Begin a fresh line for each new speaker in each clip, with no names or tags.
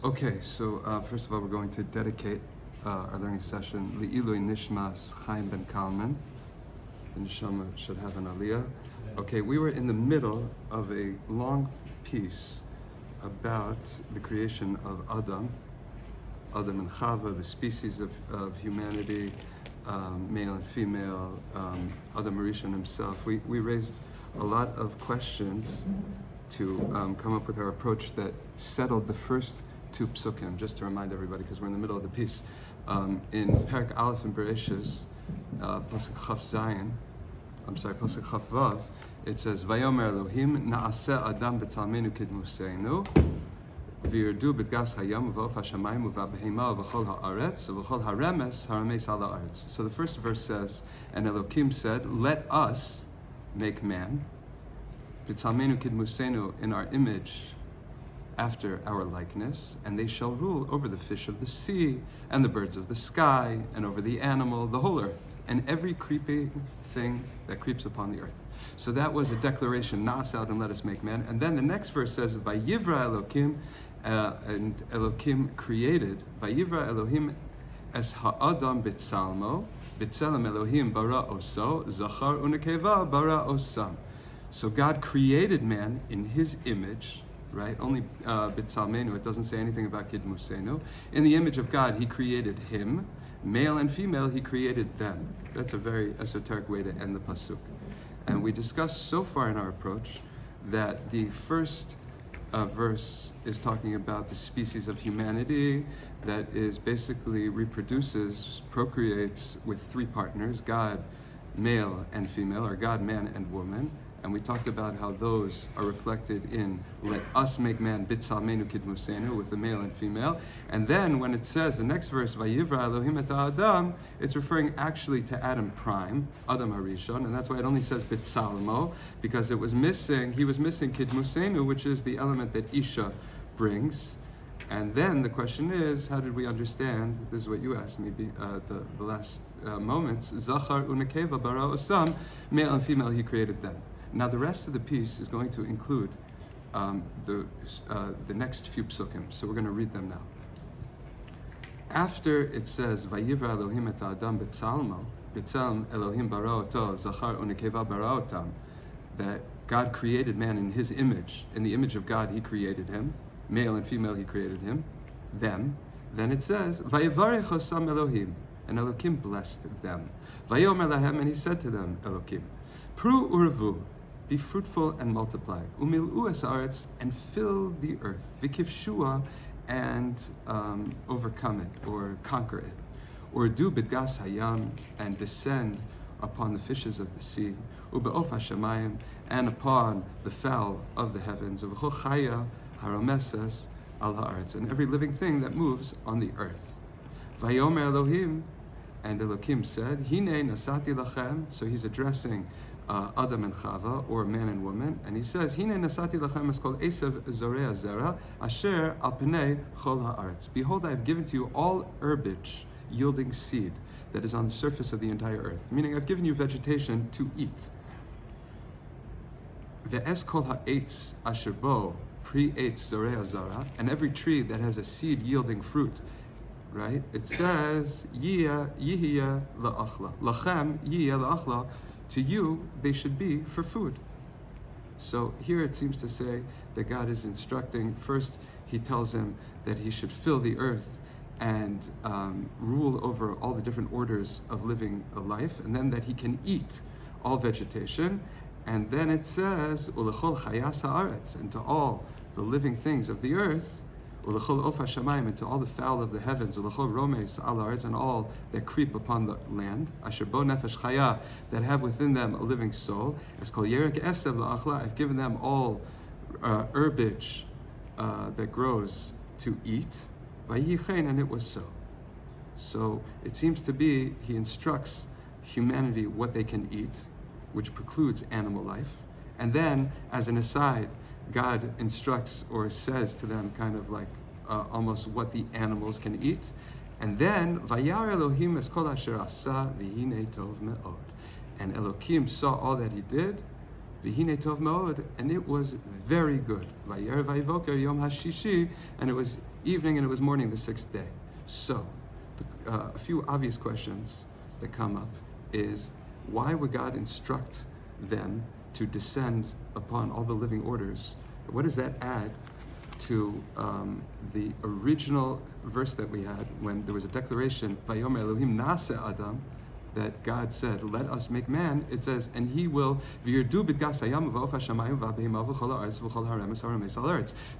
Okay, so first of all, we're going to dedicate our learning session Li'ilui Nishmas Chaim Ben Kalman. The Neshama should have an aliyah. Okay, we were in the middle of a long piece about the creation of Adam and Chava, the species of humanity, male and female, Adam Rishon himself. We raised a lot of questions to come up with our approach that settled the first two psukim, just to remind everybody, because we're in the middle of the piece. In Perek Aleph in Bereshit, Pasuk Chaf Vav, it says, Vayomer Elohim na'aseh Adam b'tzalmenu kidmuseinu, v'yirdu b'dgas hayam v'of hashamayim v'abehema v'chol ha'aretz v'chol haremes harames al ha'aretz. So the first verse says, and Elohim said, let us make man, b'tzalmenu kidmuseinu, in our image, after our likeness, and they shall rule over the fish of the sea, and the birds of the sky, and over the animal, the whole earth, and every creeping thing that creeps upon the earth. So that was a declaration, Na'as out and let us make man. And then the next verse says, Vayivra Elohim, and Elohim created, Vayivra Elohim es ha'adam b'tzalmo, b'tzelem Elohim bara oso, zachar unekeva bara osam. So God created man in his image, right? Only B'tzalmenu, it doesn't say anything about Kidmusenu. In the image of God, he created him. Male and female, he created them. That's a very esoteric way to end the pasuk. And we discussed so far in our approach that the first verse is talking about the species of humanity that is basically reproduces, procreates with three partners, God, male and female, or God, man, and woman. And we talked about how those are reflected in let us make man b'tzalmenu kidmusenu, with the male and female. And then when it says, the next verse, Vayivra Elohim et Adam, it's referring actually to Adam prime, Adam Harishon, and that's why it only says b'tzalmo, because he was missing kidmusenu, which is the element that Isha brings. And then the question is, how did we understand, this is what you asked me the last moments, Zachar unekeva bara osam, male and female, he created them. Now the rest of the piece is going to include the next few psukim, so we're going to read them now. After it says, Vayivra Elohim et Adam b'tzalmo, b'tzelem Elohim bara oto, Zachar unekeva bara otam, that God created man in his image. In the image of God, he created him. Male and female, he created them. Then it says, Vayivarech osam Elohim, and Elohim blessed them. Vayomer lahem, and he said to them, Elohim, Pru urevu, be fruitful and multiply. Umil'u es haaretz, and fill the earth. V'kivshua, and overcome it, or conquer it. Or do b'dgas hayam, and descend upon the fishes of the sea. Ube'of hashamayim, and upon the fowl of the heavens. Uv'chol chaya harameses al haaretz, and every living thing that moves on the earth. Vayomer Elohim, and Elohim said, Hine nasati lachem, so he's addressing Adam and Chava, or man and woman, and he says, Hine nasati lachem is called Esav zorea zera, asher al pnei chol haaretz. Behold, I have given to you all herbage yielding seed that is on the surface of the entire earth, meaning I've given you vegetation to eat. Ve'es kol ha'etz asher bo, pre-eitz zorea zara, and every tree that has a seed yielding fruit, right? It says, Yihya la'achla. Lachem yihya la'achla. To you, they should be for food. So here it seems to say that God is instructing. First, he tells him that he should fill the earth and rule over all the different orders of living a life, and then that he can eat all vegetation. And then it says, Ulechol chayas haaretz, and to all the living things of the earth, Ulechol of hashamayim, and to all the fowl of the heavens, Ulechol romes al haaretz, and all that creep upon the land, Asher bo nefesh chaya, that have within them a living soul, as kol yerek esev la'achla, I've given them all herbage that grows to eat, Vayichen, and it was so. So it seems to be, he instructs humanity what they can eat, which precludes animal life. And then, as an aside, God instructs or says to them kind of like almost what the animals can eat. And then, Vayar Elohim es kol asher asa v'hine tov me'od. And Elohim saw all that he did, V'hinei tov me'od, and it was very good. Vayerev vayivoker yom hashishi, and it was evening and it was morning the sixth day. So, a few obvious questions that come up is, why would God instruct them to descend upon all the living orders? What does that add to the original verse that we had when there was a declaration, Vayomer Elohim Nase Adam, that God said, let us make man? It says, and he will,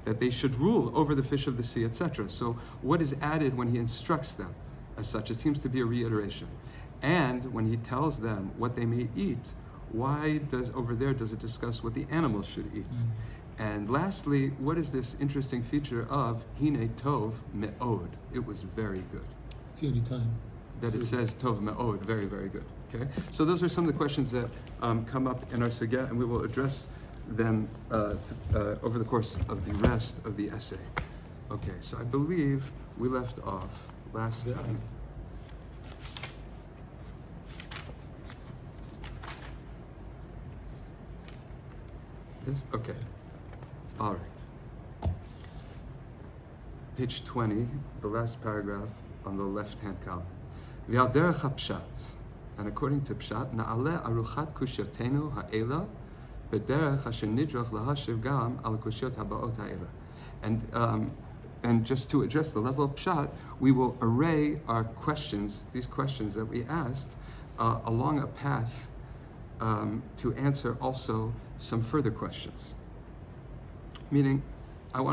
that they should rule over the fish of the sea, etc. So what is added when he instructs them as such? It seems to be a reiteration. And when he tells them what they may eat, why does it discuss what the animals should eat? And lastly, what is this interesting feature of Hine Tov Me'od? It was very good.
It's the only time
that it says Tov Me'od, very, very good. Okay, so those are some of the questions that come up in our sugya, and we will address them over the course of the rest of the essay. Okay, so I believe we left off last time. This? Okay. All right. Page 20, the last paragraph on the left-hand column. V'al pshat, and according to pshat, na'aleh aruchat kushyotenu ha'ela b'derech asher nidroch lahashiv gam al kushyot habaot ha'ela. And just to address the level of pshat, we will array our questions, these questions that we asked, along a path to answer also some further questions. Meaning,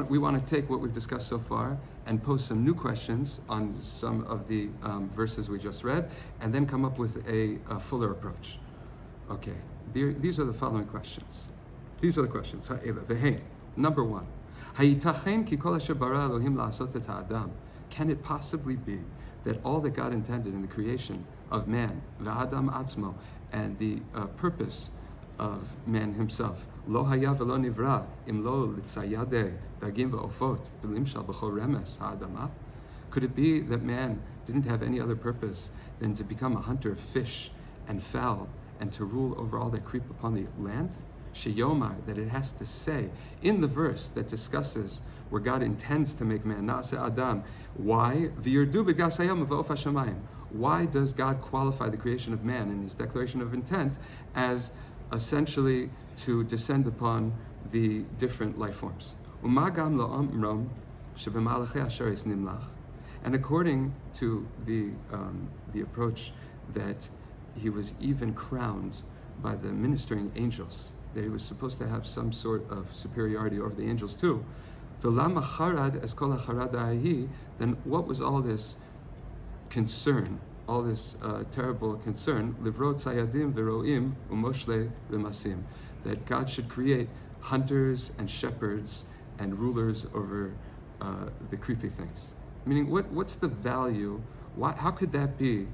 we want to take what we've discussed so far and pose some new questions on some of the verses we just read, and then come up with a fuller approach. Okay, these are the following questions. These are the questions. Number one, can it possibly be that all that God intended in the creation of man, v'adam atzmo, and the purpose of man himself, lo haya v'lo nivra im lo litzayade dagim v'ofot v'limshal b'chol remes ha'adama? Could it be that man didn't have any other purpose than to become a hunter of fish and fowl and to rule over all that creep upon the land? Sheyomar, that it has to say in the verse that discusses where God intends to make man, Na'aseh Adam, why? V'yirdu b'gas hayam v'of hashamayim. Why does God qualify the creation of man in his declaration of intent as essentially to descend upon the different life forms? And according to the approach that he was even crowned by the ministering angels, that he was supposed to have some sort of superiority over the angels too. Then what was all this concern, all this terrible concern, livrot sayadim v'roim umoshle v'masim, that God should create hunters and shepherds and rulers over the creepy things? Meaning, what's the value? How could that be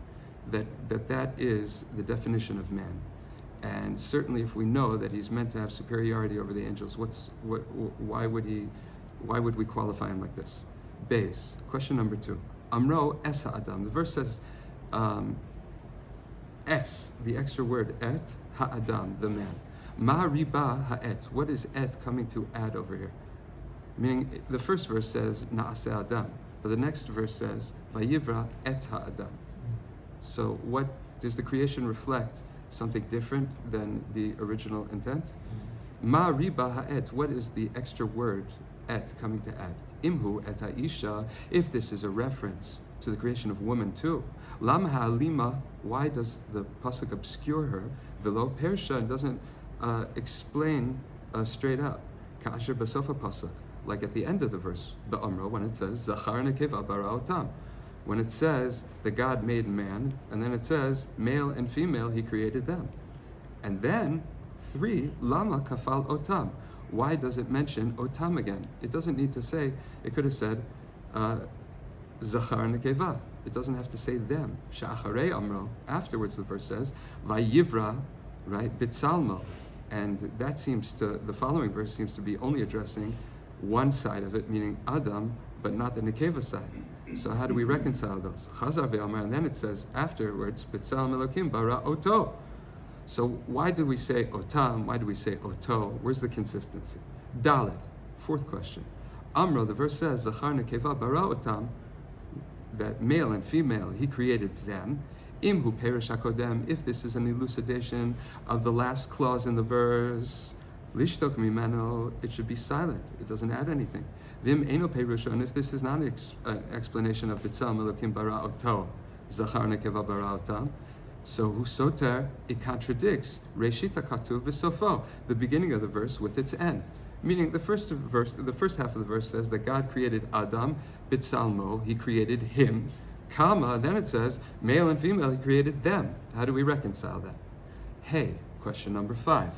that is the definition of man? And certainly, if we know that he's meant to have superiority over the angels, why would we qualify him like this? Beis. Question number 2. Amro es ha'adam. The verse says es, the extra word et ha'adam, the man. Ma riba ha'et. What is et coming to add over here? Meaning, the first verse says na'aseh adam, but the next verse says vayivra et ha'adam. So, what does the creation reflect? Something different than the original intent? Ma riba ha'et. What is the extra word et coming to add? Imhu et ha'isha. If this is a reference to the creation of woman too. Lam ha'alima. Why does the pasuk obscure her? Velo persha, and doesn't explain straight up. Ka'asher basofa pasuk, like at the end of the verse, ba'amro, when it says zachar nekeva bara otam. When it says that God made man, and then it says male and female he created them. And then 3, lama kafal otam. Why does it mention otam again? It doesn't need to say, it could have said zachar nekeva. It doesn't have to say them. Sha'acharei amro. Afterwards the verse says vayivra, right, bitsalmo. And that the following verse seems to be only addressing one side of it, meaning Adam, but not the nekeva side. So how do we reconcile those? Chazar ve'amar, and then it says afterwards, B'tsalem Elokim bara oto. So why do we say otam? Why do we say oto? Where's the consistency? Dalet, fourth question. Amro, the verse says, Zachar nekeva bara otam, that male and female, he created them. Imhu perish hakodem, if this is an elucidation of the last clause in the verse, lishtok mimeno, it should be silent. It doesn't add anything. Vim eno perushon, if this is not an explanation of B'Tselem Elokim bara oto, Zachar nekeva bara otam, so husoter, it contradicts Reshit katuv b'sofo, the beginning of the verse with its end. Meaning the first half of the verse says that God created Adam b'tzalmo, he created him, comma, then it says male and female, he created them. How do we reconcile that? Hey, question number 5.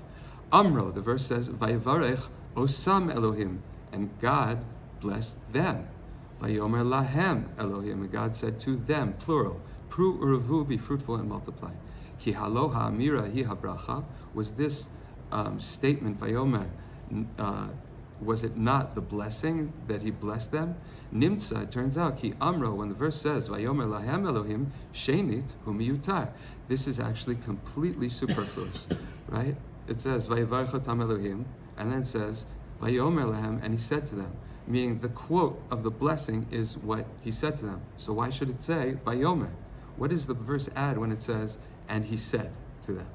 Amro, the verse says, Vayivarech osam Elohim, and God blessed them. Vayomer lahem Elohim, and God said to them, plural, Pru uruvu, be fruitful and multiply. Ki haloha amira hi habracha, was this statement, Vayomer, was it not the blessing that he blessed them? Nimtza, it turns out, Ki Amro, when the verse says, Vayomer lahem Elohim, shenit humiyutar. This is actually completely superfluous, right? It says, Vayivarech otam Elohim, and then it says, Vayomer lahem, and he said to them. Meaning the quote of the blessing is what he said to them. So why should it say, Vayomer? What does the verse add when it says, and he said to them?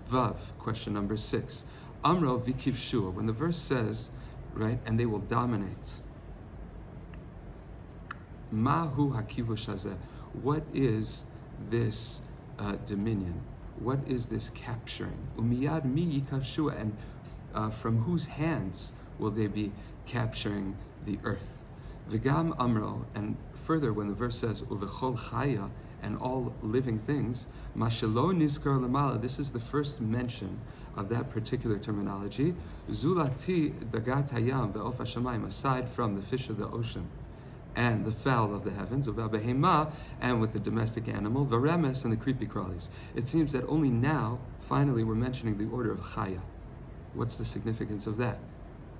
Vav, question number 6. Amro vikivshua, when the verse says, right, and they will dominate. Mahu hakivush hazeh, what is this dominion? What is this capturing? Umiyad mi yikavshua, and from whose hands will they be capturing the earth? V'gam amro, and further when the verse says uvechol chaya, and all living things, mashelo nizkar lamala, this is the first mention of that particular terminology. Zulati dagat hayam ve'of hashamayim, aside from the fish of the ocean and the fowl of the heavens, uvabehema, and with the domestic animal, veremes, and the creepy crawlies. It seems that only now, finally, we're mentioning the order of chaya. What's the significance of that?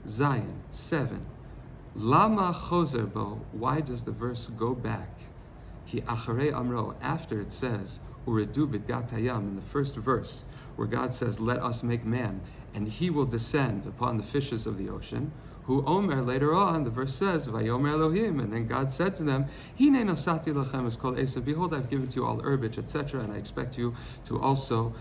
Zion, 7. Lama chozer bo, why does the verse go back? Ki acharei amro, after it says, uredu b'gat hayam, in the first verse, where God says, let us make man, and he will descend upon the fishes of the ocean. Hu omer, later on, the verse says, Vayomer Elohim, and then God said to them, Hine nosati lachem es kol esav, behold, I've given to you all herbage, etc., and I expect you to also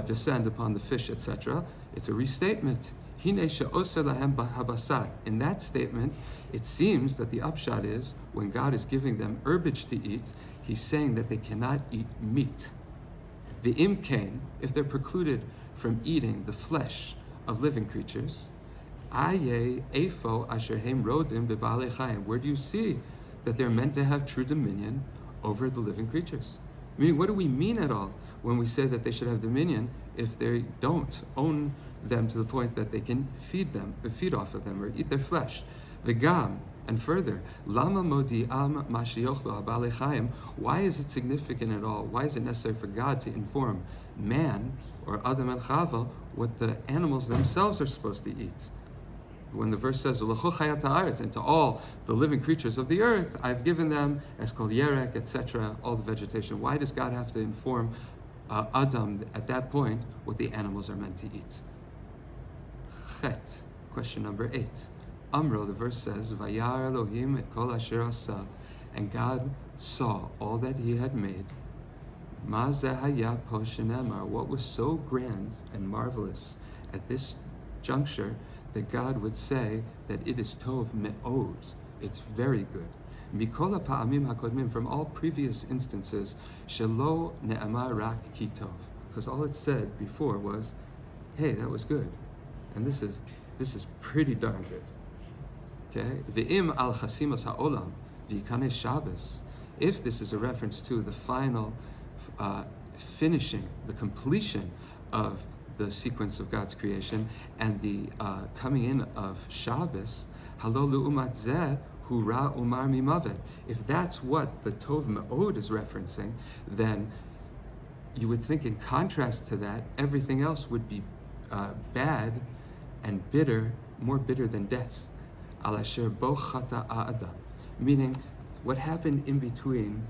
descend upon the fish, etc. It's a restatement. Hine she'oser lahem habasar. In that statement, it seems that the upshot is, when God is giving them herbage to eat, he's saying that they cannot eat meat. The imkain, if they're precluded from eating the flesh of living creatures, aye efo asher heim rodim bebaalei chayim, where do you see that they're meant to have true dominion over the living creatures? Meaning, what do we mean at all when we say that they should have dominion if they don't own them to the point that they can feed off of them or eat their flesh? V'gam, and further, lama modi'am mashiochlo habaalei chayim, why is it significant at all? Why is it necessary for God to inform man, or Adam and Chava, what the animals themselves are supposed to eat? When the verse says, and to all the living creatures of the earth, I've given them, as called yerek, etc., all the vegetation. Why does God have to inform Adam at that point what the animals are meant to eat? Chet, question number 8. Amro, the verse says, Vayar Elohim et kol asher asa, and God saw all that he had made. Ma zeh haya po shenemar, what was so grand and marvelous at this juncture that God would say that it is tov me'od, it's very good. Mikol ha'pa'amim hakodmim, from all previous instances, shelo ne'amar rak ki tov, because all it said before was, hey, that was good, and this is pretty darn good. Okay, ve'im al chasimas ha'olam v'yikanei Shabbos, if this is a reference to the final finishing, the completion of the sequence of God's creation and the coming in of Shabbos, halo lu'umat zeh hura umar mimavet. If that's what the Tov Me'od is referencing, then you would think in contrast to that, everything else would be bad and bitter, more bitter than death. Al asher bo chata'a adam, meaning what happened in between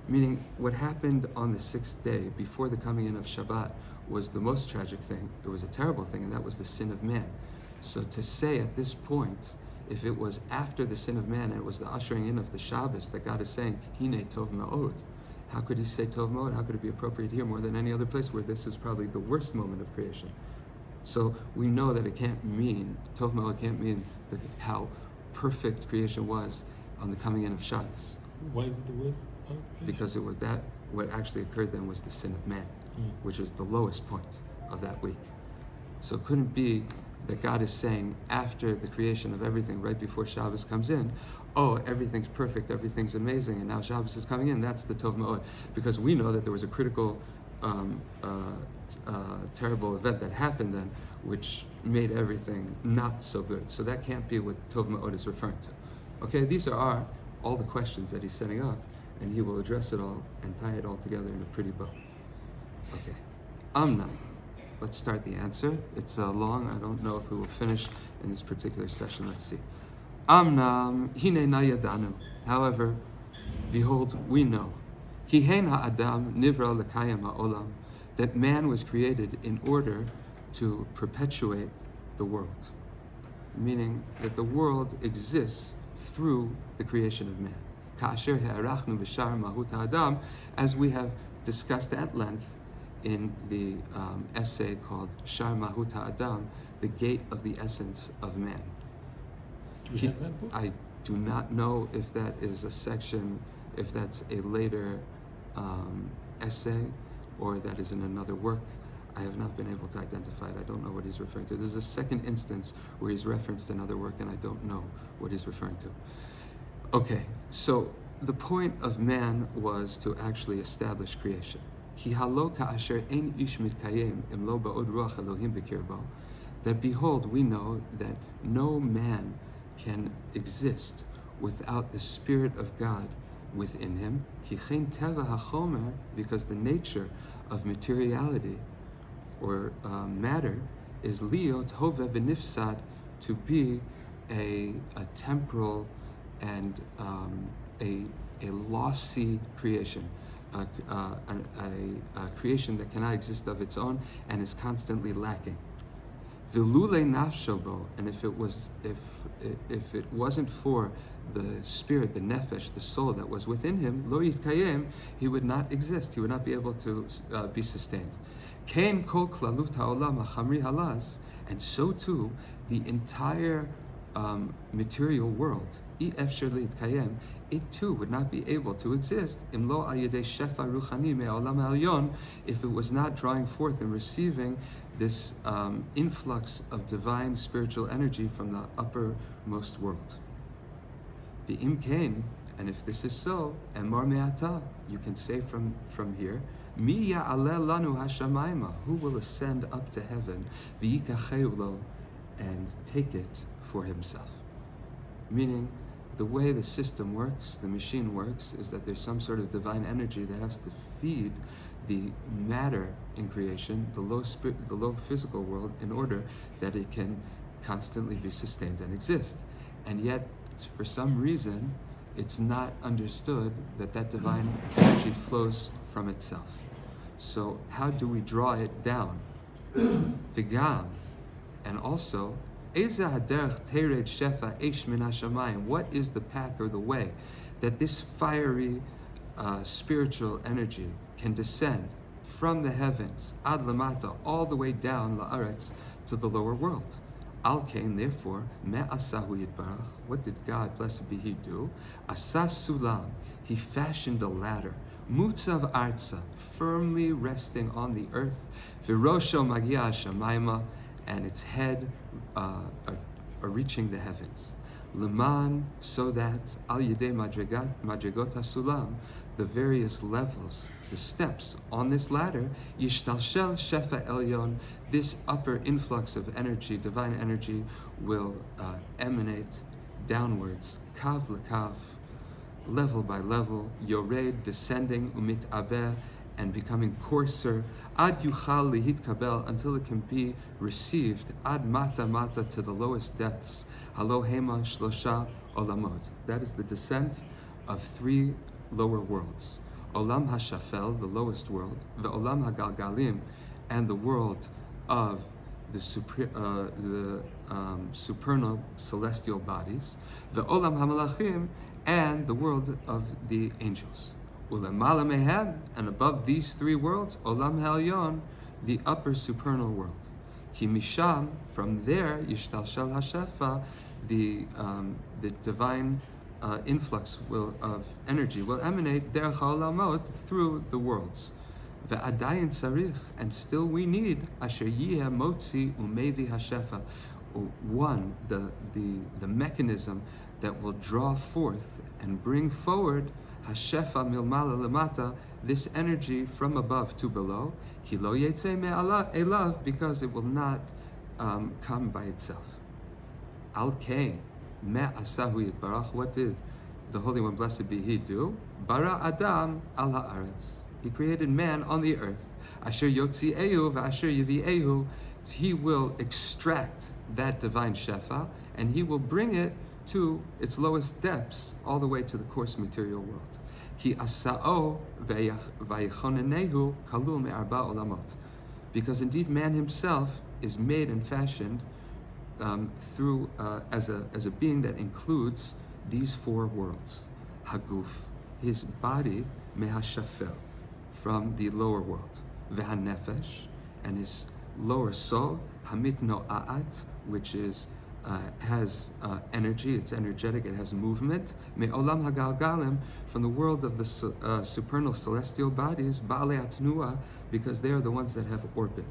Meaning, what happened on the sixth day before the coming in of Shabbat was the most tragic thing. It was a terrible thing, and that was the sin of man. So to say at this point, if it was after the sin of man and it was the ushering in of the Shabbos that God is saying, Hine Tov Ma'od, how could he say Tov Ma'od? How could it be appropriate here more than any other place where this is probably the worst moment of creation? So we know that it can't mean, Tov Ma'od can't mean how perfect creation was on the coming in of Shabbos.
Why is it the worst part of creation?
Because it was that, what actually occurred then was the sin of man, which was the lowest point of that week. So it couldn't be that God is saying after the creation of everything, right before Shabbos comes in, oh, everything's perfect, everything's amazing, and now Shabbos is coming in, that's the Tov Ma'od. Because we know that there was a critical, terrible event that happened then, which made everything not so good. So that can't be what Tov Ma'od is referring to. Okay, these are all the questions that he's setting up, and he will address it all and tie it all together in a pretty bow. Okay, Amna. Let's start the answer. It's long. I don't know if we will finish in this particular session. Let's see. Amnam hine na yadanu. However, behold, we know. Ki hein ha'adam nivra l'kayim ha'olam. That man was created in order to perpetuate the world. Meaning that the world exists through the creation of man. Ka'asher ha'arachnu b'shar mahut ha'adam, as we have discussed at length in the essay called Shar Mahut HaAdam, the gate of the essence of man.
Do we have that book?
I do not know if that is a section, if that's a later essay, or that is in another work. I have not been able to identify it. I don't know what he's referring to. There's a second instance where he's referenced another work, and I don't know what he's referring to. Okay, so the point of man was to actually establish creation. That behold, we know that no man can exist without the Spirit of God within him. Because the nature of materiality or matter is liot hove v'nifsad, to be a temporal and a lossy creation. A creation that cannot exist of its own and is constantly lacking. Vilule nafshobo, and if it wasn't for the spirit, the nefesh, the soul that was within him, lo yitkayem, he would not exist. He would not be able to be sustained. Kain kol klalut haolam achamri halaz, and so too the entire material world, it too would not be able to exist if it was not drawing forth and receiving this influx of divine spiritual energy from the uppermost world. The imkain, and if this is so, emar me'ata, you can say from here, mi ya'aleh lanu hashamayma, who will ascend up to heaven, v'yikacheu, and take it for himself. Meaning, the way the system works, the machine works, is that there's some sort of divine energy that has to feed the matter in creation, the low physical world, in order that it can constantly be sustained and exist. And yet, for some reason, it's not understood that that divine energy flows from itself. So how do we draw it down? Vigam, and also, what is the path or the way that this fiery spiritual energy can descend from the heavens, ad lamata, all the way down la'aretz, to the lower world? Al kain, therefore, me'asahu yitbarach, what did God, blessed be He, do? Asas sulam, He fashioned a ladder, mutzav arza, firmly resting on the earth, virosho magia shamayma, and its head are reaching the heavens. Leman, so that al yedei madrigot sulam, the various levels, the steps on this ladder, yishtalshel shefa elyon, this upper influx of energy, divine energy, will emanate downwards, kav lekav, level by level, yored, descending, umit abeh, and becoming coarser, ad yuchal lihit kabel, until it can be received, ad mata mata, to the lowest depths, halo hema shlosha olamot. That is the descent of 3 lower worlds. Olam HaShafel, the lowest world, Ve'olam HaGalgalim, and the world of the supernal celestial bodies, Ve'olam HaMalachim, and the world of the angels. Ulemala mehem, and above these three worlds, Olam Ha'elyon, the upper supernal world. Ki misham, from there, Yishtalshel HaShefa, the divine influx of energy will emanate derech ha'olamot, through the worlds. Ve'adayin tzarich, and still we need asher yiheh motzi umevi hashefa, one, the mechanism that will draw forth and bring forward hashefa milmala lemata, this energy from above to below, ki lo yetze me'elav, because it will not come by itself. Al kain me'asahu yitbarach, what did the Holy One, blessed be He, do? Bara Adam al haaretz, He created man on the earth. Asher yotzi'ehu v'asher yivi'ehu, He will extract that divine shefa, and He will bring it to its lowest depths, all the way to the coarse material world. Ki asa'o v'yichonenehu kalul me'arba olamot, because indeed man himself is made and fashioned through as a being that includes these four worlds. Haguf, his body, mehashafel, from the lower world. Vehanefesh, and his lower soul, hamit no'at, which is has energy, it's energetic, it has movement. Me'olam hagalgalim, from the world of the supernal celestial bodies, ba'alei atnua, because they are the ones that have orbit.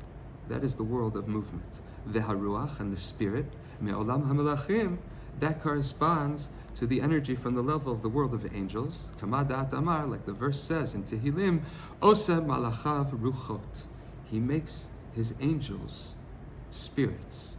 That is the world of movement. Veharuach, and the spirit, me'olam hamelachim, that corresponds to the energy from the level of the world of angels. Kamadat Amar, like the verse says in Tehillim, Osa malachav ruchot, He makes His angels spirits.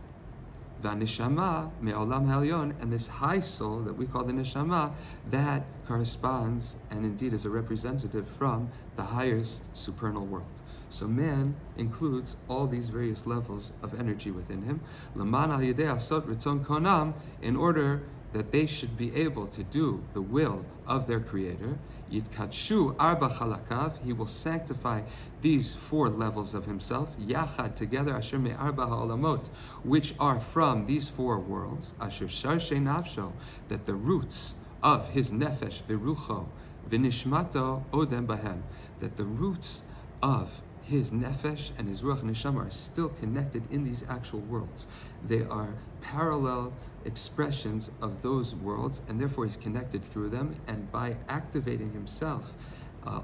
Vanishama me'olam ha'elyon, and this high soul that we call the neshama, that corresponds and indeed is a representative from the highest supernal world. So man includes all these various levels of energy within him. Laman al yedei asot ritzon konam, in order that they should be able to do the will of their Creator. Yitkadshu arba chalakav, He will sanctify these four levels of Himself. Yachad, together, asher me'arba ha'olamot, which are from these four worlds. Asher sharshe nafsho, that the roots of His nefesh v'rucho v'nishmato odem bahem, that the roots of His nefesh and His ruach neshama are still connected in these actual worlds. They are parallel expressions of those worlds, and therefore He's connected through them. And by activating Himself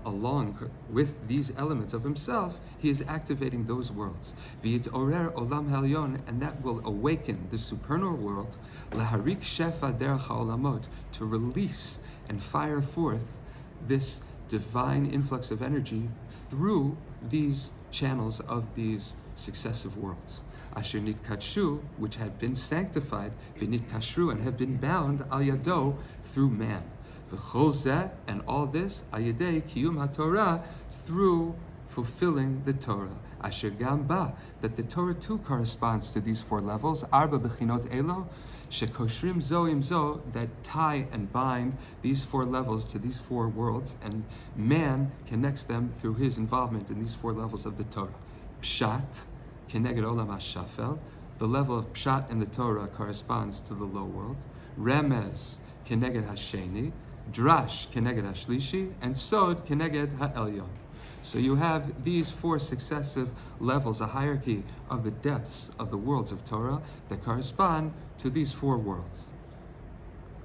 along with these elements of Himself, He is activating those worlds. V'yitorer olam ha'elyon, and that will awaken the supernal world. Laharik shefa derech ha'olamot, to release and fire forth this divine influx of energy through these channels of these successive worlds. Asher nitkadshu, which had been sanctified, v'nitkashru, and have been bound al yado, through man. V'chol zeh, and all this, al yedei kiyum haTorah, through fulfilling the Torah. Asher gam ba, that the Torah too corresponds to these four levels. Arba bechinot elo, shekoshrim zo im zo, that tie and bind these four levels to these four worlds, and man connects them through his involvement in these four levels of the Torah. Pshat, keneged olam hashafel, the level of pshat in the Torah corresponds to the low world. Remez, keneged hasheni, drash, keneged hashlishi, and sod, keneged ha'elyon. So you have these four successive levels, a hierarchy of the depths of the worlds of Torah that correspond to these four worlds.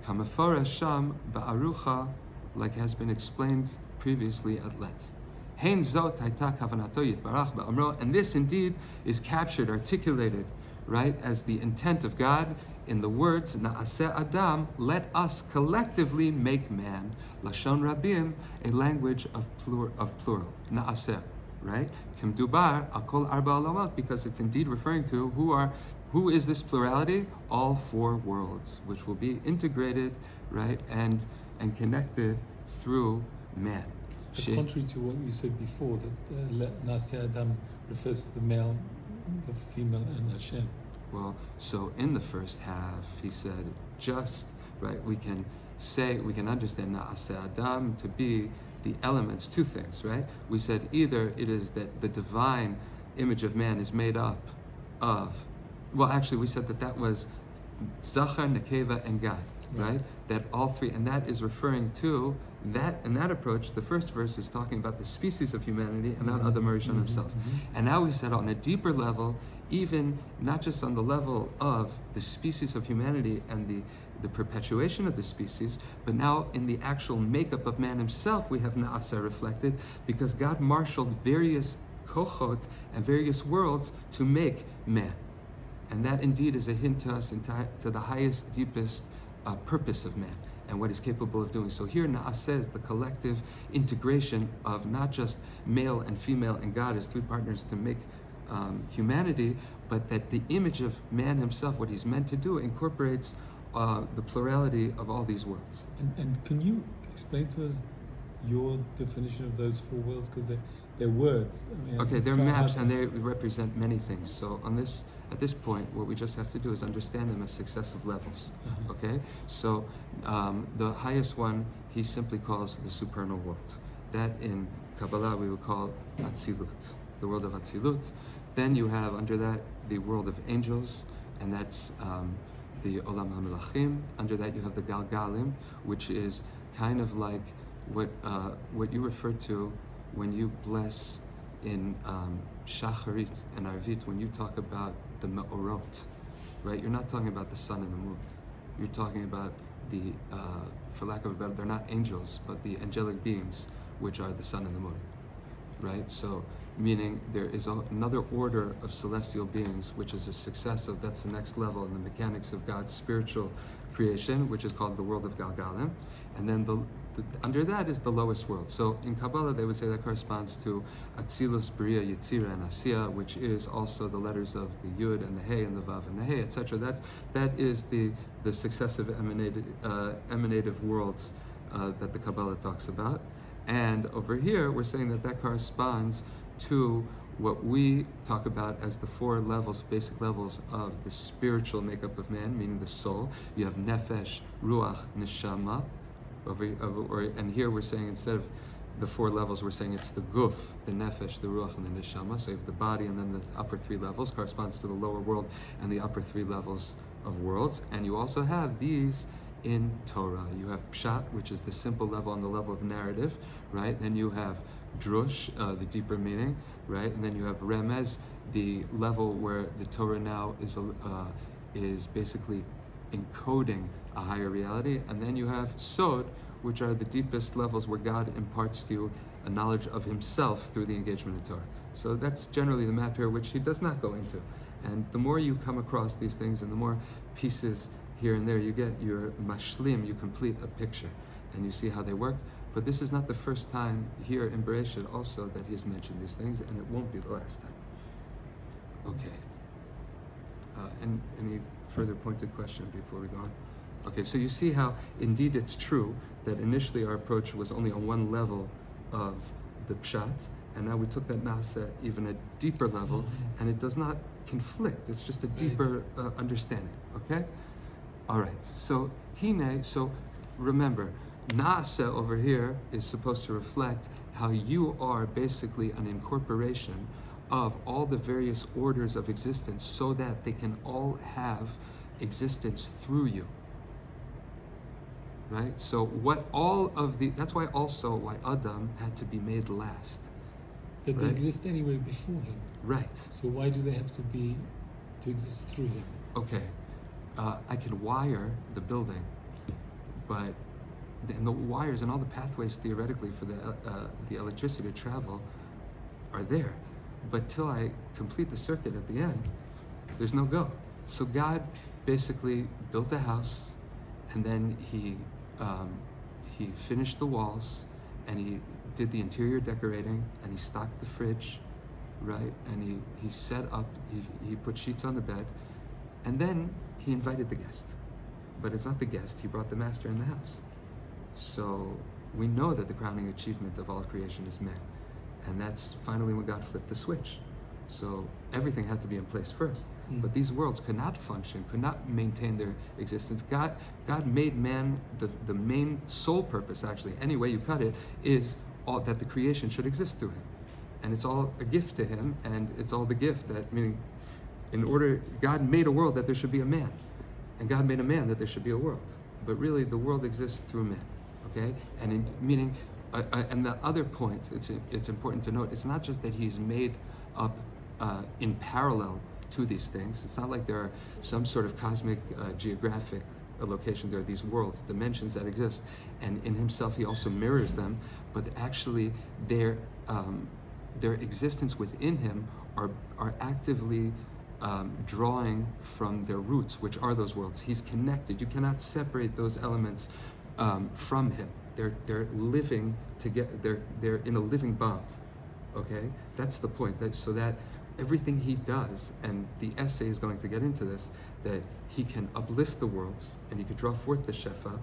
Kamefora sham ba'arucha, like has been explained previously at length. Hein zot hayta kavanato yitbarach ba'amro, and this indeed is captured, articulated, right, as the intent of God in the words, Na'aseh Adam, let us collectively make man, Lashon Rabim, a language of plural, Na'aseh, right? Kimdubar, Akol Arba Olamot, because it's indeed referring to who is this plurality? All four worlds, which will be integrated, right, and connected through man.
It's contrary to what you said before, that Na'aseh Adam refers to the male, the female, and Hashem.
Well, so in the first half, he said, just right? We can understand Na'aseh Adam to be the elements, two things, right? We said either it is that the divine image of man is made up of, well, actually, we said that was Zachar, Nekeva, and Gad, right? That all three, and that is referring to that. In that approach, the first verse is talking about the species of humanity and not Adam Rishon himself. And now we said on a deeper level, even not just on the level of the species of humanity and the perpetuation of the species, but now in the actual makeup of man himself, we have Na'aseh reflected, because God marshaled various kochot and various worlds to make man. And that indeed is a hint to us to the highest, deepest purpose of man and what he's capable of doing. So here Na'aseh is the collective integration of not just male and female and God as three partners to make humanity, but that the image of man himself, what he's meant to do, incorporates the plurality of all these worlds.
And can you explain to us your definition of those four worlds? Because they're words. I mean,
okay, they're maps and they represent many things. So at this point, what we just have to do is understand them as successive levels. Okay? So the highest one he simply calls the supernal world. That in Kabbalah we would call Atzilut, the world of Atzilut. Then you have under that the world of angels, and that's the Olam HaMelachim. Under that you have the Galgalim, which is kind of like what you refer to when you bless in Shacharit and Arvit, when you talk about the Me'orot, right? You're not talking about the sun and the moon. You're talking about the, for lack of a better, they're not angels, but the angelic beings, which are the sun and the moon, right? So, meaning there is another order of celestial beings, which is a successive, that's the next level in the mechanics of God's spiritual creation, which is called the world of Galgalim. And then under that is the lowest world. So in Kabbalah, they would say that corresponds to Atzilus, Bria, Yetzira, and Asiya, which is also the letters of the Yud and the Hey and the Vav and the Hey, etc. That is the successive emanative worlds that the Kabbalah talks about. And over here, we're saying that corresponds to what we talk about as the four levels, basic levels of the spiritual makeup of man, meaning the soul. You have Nefesh, Ruach, Neshama. And here we're saying instead of the four levels, we're saying it's the Guf, the Nefesh, the Ruach, and the Neshama. So you have the body, and then the upper three levels corresponds to the lower world and the upper three levels of worlds. And you also have these in Torah. You have Pshat, which is the simple level on the level of narrative, right? Then you have Drush, the deeper meaning, right? And then you have Remez, the level where the Torah now is basically encoding a higher reality. And then you have Sod, which are the deepest levels where God imparts to you a knowledge of himself through the engagement of Torah. So that's generally the map here, which he does not go into. And the more you come across these things and the more pieces here and there you get, your mashlim, you complete a picture and you see how they work. But this is not the first time here in Bereshit also that he's mentioned these things, and it won't be the last time. Okay. And any further pointed question before we go on? Okay, so you see how indeed it's true that initially our approach was only on one level of the pshat, and now we took that nasa even a deeper level, and it does not conflict. It's just a deeper understanding. Okay. All right. So hine. So remember, nasa over here is supposed to reflect how you are basically an incorporation of all the various orders of existence, so that they can all have existence through you. Right? So that's why Adam had to be made last.
But they exist anyway before him.
Right.
So why do they have to exist through him?
Okay. I can wire the building, but the wires and all the pathways theoretically for the electricity to travel are there. But till I complete the circuit at the end, there's no go. So God basically built a house, and then he finished the walls, and he did the interior decorating, and he stocked the fridge, right? And he set up, he put sheets on the bed, and then he invited the guest. But it's not the guest, he brought the master in the house. So we know that the crowning achievement of all creation is man. And that's finally when God flipped the switch, So everything had to be in place first. But these worlds could not function, could not maintain their existence. God made man, the main sole purpose, actually, any way you cut it, is all that the creation should exist through him. And it's all a gift to him, and it's all the gift that, meaning, God made a world that there should be a man. And God made a man that there should be a world. But really, the world exists through man, okay? And and the other point, it's important to note, it's not just that he's made up in parallel to these things. It's not like there are some sort of cosmic geographic location. There are these worlds, dimensions that exist, and in himself he also mirrors them, but actually their existence within him are actively drawing from their roots, which are those worlds. He's connected. You cannot separate those elements from him. They're living together. They're in a living bond. Okay, that's the point. So that everything he does, and the essay is going to get into this, that he can uplift the worlds and he could draw forth the shefa,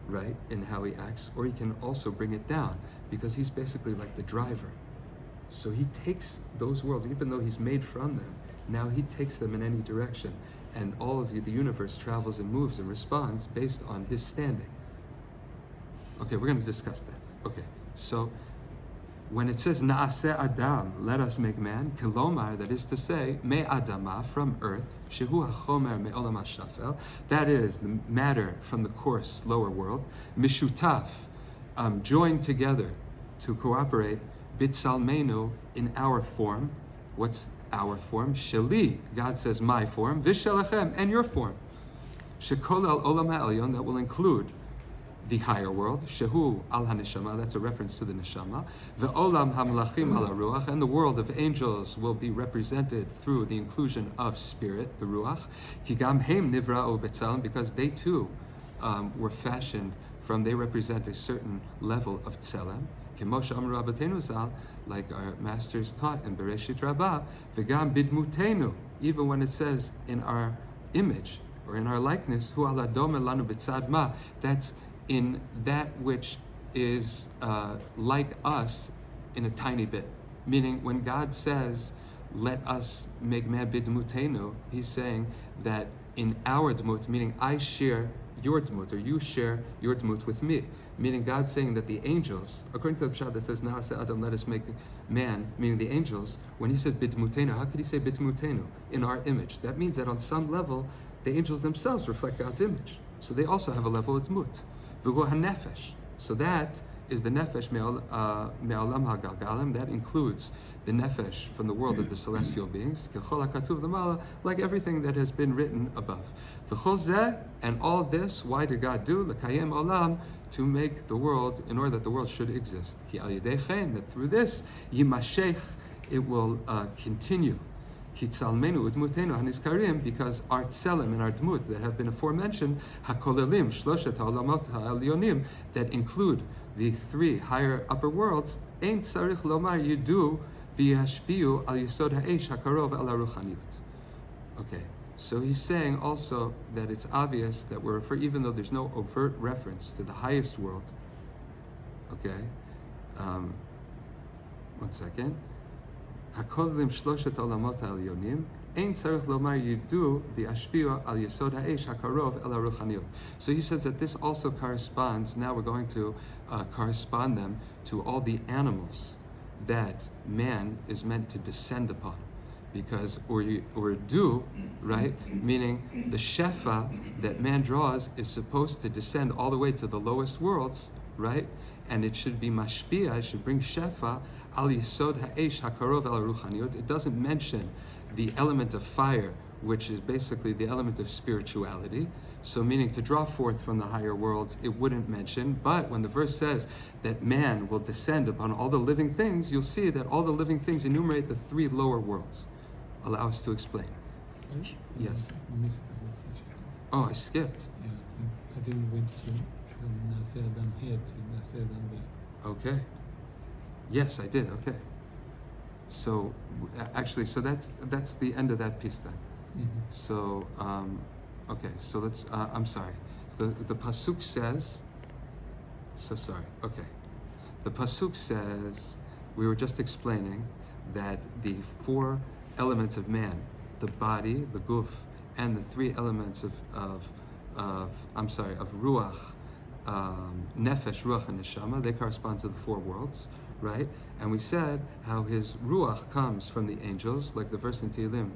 right, in how he acts, or he can also bring it down, because he's basically like the driver. So he takes those worlds, even though he's made from them. Now he takes them in any direction, and all of the universe travels and moves and responds based on his standing. Okay, we're going to discuss that. Okay, so when it says Naaseh Adam, let us make man, Kilomar, that is to say, Me Adama, from earth, Shehu HaChomer Me'olam HaShafel, that is the matter from the coarse lower world, Mishutaf, joined together to cooperate, Bitsalmenu, in our form. What's our form? Sheli, God says my form, Vishelachem, and your form. Shekol al Olam HaElyon, that will include the higher world, Shehu al HaNeshama, that's a reference to the Neshama, Ve'olam HaMelachim al HaRuach, and the world of angels will be represented through the inclusion of spirit, the Ruach, Ki gam heim nivra'u b'tzelem, because they too were fashioned from, they represent a certain level of tzelem, Kemoshe Amru Abatenu Zal, like our masters taught in Bereshit Rabbah, V'gam bidmutenu, even when it says in our image, or in our likeness, Hu ala dome lanu b'tzad ma, that's in that which is like us in a tiny bit. Meaning, when God says, let us make man bidmutenu, he's saying that in our dmut, meaning I share your dmut, or you share your dmut with me. Meaning God's saying that the angels, according to the Pshat that says, Naaseh Adam, let us make man, meaning the angels, when he says bidmutenu, how could he say bidmutenu? In our image. That means that on some level, the angels themselves reflect God's image. So they also have a level of dmut. V'hu hanefesh. So that is the nefesh me'olam hagalgalim. That includes the nefesh from the world of the celestial beings. K'chol hakatuv l'mala, like everything that has been written above. V'chol zeh, and all this, why did God do? L'kayem olam, to make the world, in order that the world should exist. Ki al yedei chen, that through this, yimashech, it will continue. Kitzalmenu udmutenu hanizkarim, because our tselem and our dmut that have been aforementioned, hakolelim shloshet ha'olamot ha'elyonim, that include the three higher upper worlds, ein tzarich lomar yidu v'yashpiu al yisod ha'esh hakarov el haruchaniyut. Okay, so he's saying also that it's obvious that we're even though there's no overt reference to the highest world. Okay, one second. Hakolim shloshet olamot ha'elyonim, ein tzarich lomar yidu v'yashpiu al yisod ha'esh hakarov el haruchaniyut. So he says that this also corresponds, now we're going to correspond them to all the animals that man is meant to descend upon. Because urdu, right, meaning the shefa that man draws is supposed to descend all the way to the lowest worlds, right? And it should be mashpia, it should bring shefa al yisod ha'esh hakarov el haruchaniyut. It doesn't mention the element of fire, which is basically the element of spirituality. So meaning to draw forth from the higher worlds, it wouldn't mention. But when the verse says that man will descend upon all the living things, you'll see that all the living things enumerate the three lower worlds. Allow us to explain.
Right?
Yes.
I missed the whole section.
Oh, I skipped.
Yeah, I think we went from Naaseh Adam here to Naaseh Adam there.
Okay. Yes, I did. Okay. So actually, so that's the end of that piece then.
Mm-hmm.
So okay. So let's. I'm sorry. The pasuk says. So sorry. Okay. The pasuk says, we were just explaining that the four elements of man, the body, the guf, and the three elements of ruach, nefesh, ruach, and neshama. They correspond to the four worlds, right? And we said how his ruach comes from the angels, like the verse in Tehillim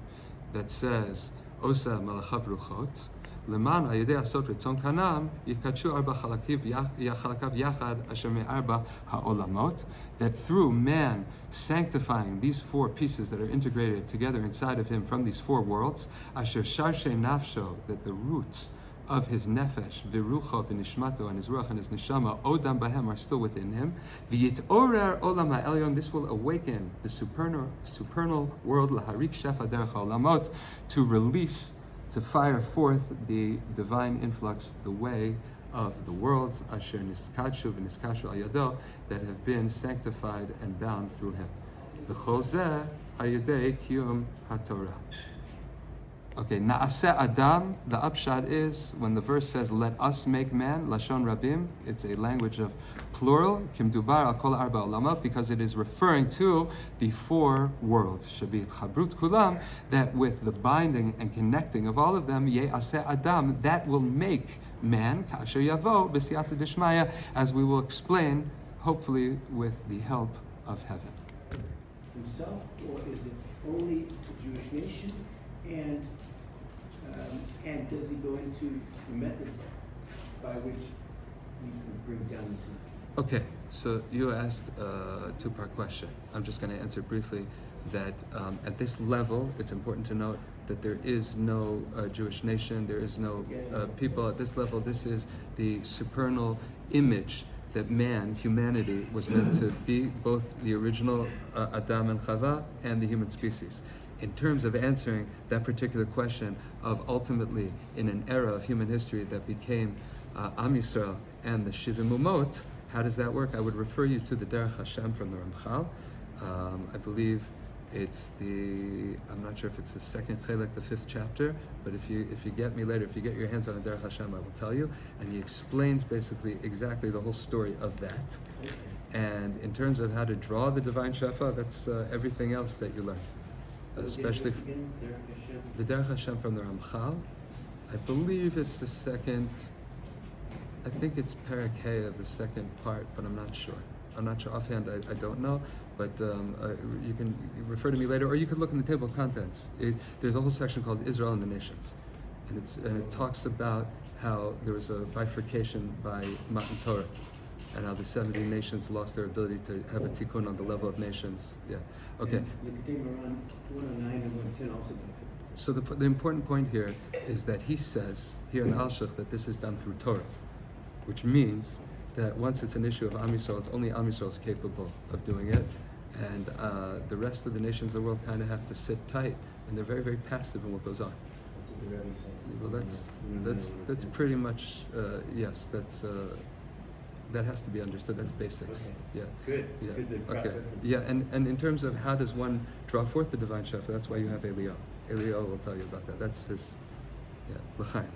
that says, "Osa malachav ruchot." למען על ידי עשות רצון קנם יתקדשו ארבע חלקיו יחד אשר מארבע העולמות, that through man sanctifying these four pieces that are integrated together inside of him from these four worlds, אשר שרשי נפשו, that the roots of his nefesh, virucho, v'nishmato, and his ruach and his neshama, odam bahem, are still within him. V'yitorer olam ha'elyon, this will awaken the supernal world, laharik shefa derech ha'olamot, to release, to fire forth the divine influx, the way of the worlds, asher niskadshu v'niskashu al yado, that have been sanctified and bound through him. V'chol zeh al yedei kiyum haTorah. Okay, na'aseh adam, the upshot is, when the verse says, let us make man, lashon rabim, it's a language of plural, kim dubar al kol arba olamot, because it is referring to the four worlds, shabit chabrut kulam, that with the binding and connecting of all of them, ye'aseh adam, that will make man, ka'asher yavo, b'siyata dishmaya, as we will explain, hopefully with the help of heaven.
Himself, or is it only the Jewish nation? And does he go into the methods by which we can bring down this?
Okay, so you asked a two-part question. I'm just going to answer briefly that at this level, it's important to note that there is no Jewish nation, there is no people at this level. This is the supernal image that man, humanity, was meant to be, both the original Adam and Chava and the human species. In terms of answering that particular question of ultimately in an era of human history that became Am Yisrael and the Shivim Umot, how does that work? I would refer you to the Derech Hashem from the Ramchal. I believe it's I'm not sure if it's the second chelek, the 5th chapter, but if you get me later, if you get your hands on a Derech Hashem, I will tell you. And he explains basically exactly the whole story of that. And in terms of how to draw the divine Shefa, that's everything else that you learn. Especially the Derech Hashem from the Ramchal. I believe it's the second, I think it's Perek Hey of the second part, but I'm not sure. Offhand, I don't know, but you can refer to me later, or you could look in the table of contents. There's a whole section called Israel and the Nations, and it talks about how there was a bifurcation by Matan Torah, and how the 70 nations lost their ability to have a tikkun on the level of nations. Yeah. Okay.
And the Kedem 109 and 110 also don't fit.
So the important point here is that he says here in Alshech that this is done through Torah, which means that once it's an issue of Am Yisrael, it's only Am Yisrael is capable of doing it, and the rest of the nations of the world kind of have to sit tight, and they're very, very passive in what goes on.
That's what the Rebbe says.
Well, that's pretty much yes. That has to be understood. That's basics.
Okay.
Yeah.
Good. It's
Yeah.
good to cross
Okay.
reference.
Yeah, and in terms of how does one draw forth the divine shefa, that's why you have Elio. Elio will tell you about that. That's his. Yeah. L'chaim.